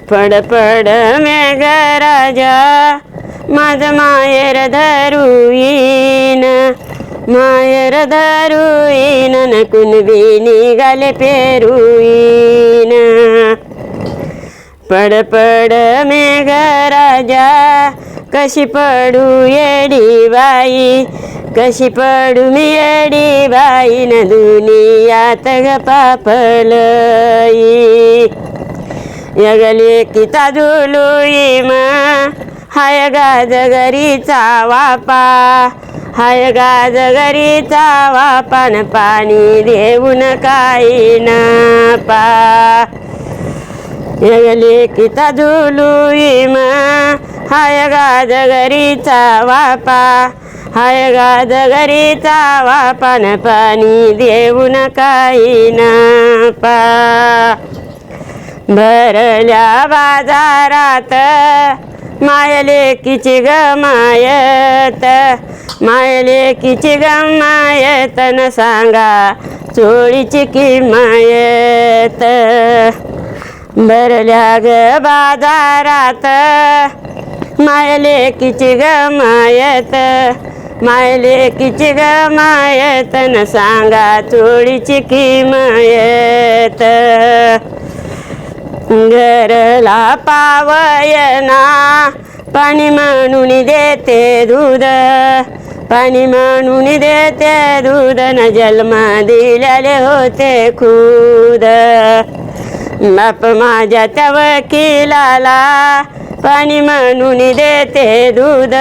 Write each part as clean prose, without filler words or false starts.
पड पड मेघराजा माझ माहेर धरुईन, माहेर धरुईन न कुणबी निघाले पेरुईन. पड पड मेघराजा कशी पडू येडी बाई, कशी पडू मी येडी बाई न दुनियात ग पापलई. यगले किता झुलुई म हाय गाजगरीचा वापा, हाय गाजगरीचा वापा न पाणी देऊन काही ना पा. यगले किता झुलुई म हाय गाजगरीचा वापा, हाय गाजगरीचा वापा न पाणी देऊन काही ना पा. भरल्या बाजारात मायलेकीची गमायत, मायलेकीची गमायत न सांगा चोळीची किमयत. भरल्या ग बाजारात मायलेकीची गमायत, मायलेकीची गमायत न सांगा चोळीची किमयत. घरला पावयना पाणी म्हणून देते दूध, पाणी म्हणून देते दूध न जन्म दिलेले होते खुद. बाप माझ्या त्या वकिलाला पाणी म्हणून देते दूध,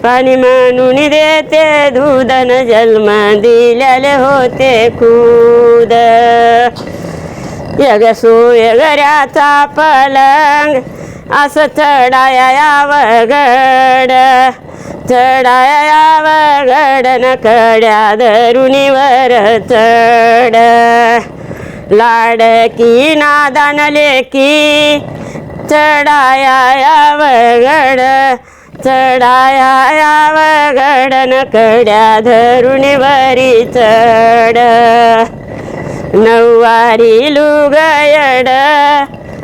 पाणी म्हणून देते दूध न जन्म दिलेले होते खुद. यग सोयगऱ्याचा पलंग असं चढाया यावगड, चढाया यावगड न कड्या धरुणीवर चढ. लाडकी नादान लेकी चढाया यावगड, चढाया यावगड न कड्या धरुणीवरी चढ. नऊवारी लुगयड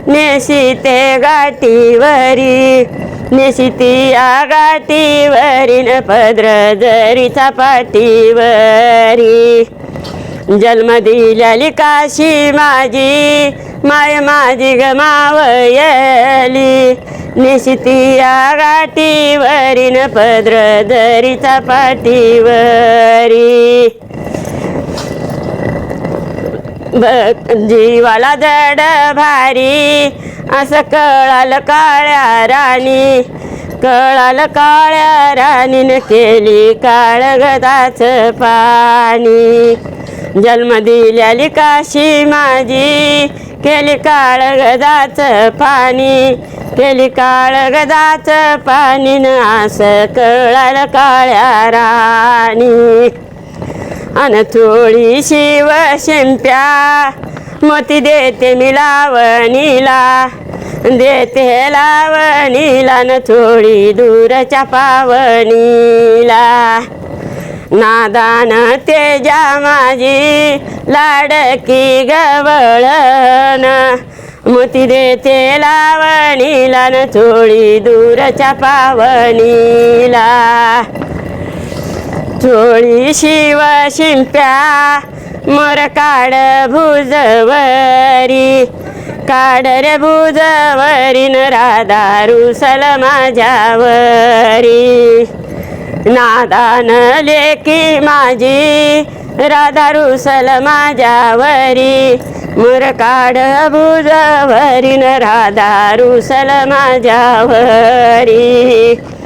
नेशिते गाठीवरी, नेशिती या गाठीवरी न पदर जरीचा पाठीवरी. जन्म दिलेली काशी माझी माय माझी गमावयली, नेशिती या गाठीवरी न पदर जरीचा पाठीवरी. जीवाला जड भारी असं कळालं काळ्या राणी, कळालं काळ्या राणीनं केली काळगदाच पाणी. जन्म दिलेली काशी माझी केली काळगदाच पाणी, केली काळगदाच पाणी न असं कळालं काळ्या राणी. अन चोळी शिव शिंप्या मोती देते मी लावणीला, देते लावणीला न चोळी दूरच्या पावणीला. नादान तेजा माझी लाडकी गवळण, मोती देते लावणीला न चोळी दूरच्या पावणीला. चोळी शिव शिंप्या मोर काढ भुजवरी, काढ रे भुजवरी न राधा रुसल माझ्यावरी. नादान लेकी माझी राधा रुसल माझ्यावरी, मोर काढ भुजवरी न राधा रुसल माझ्यावरी.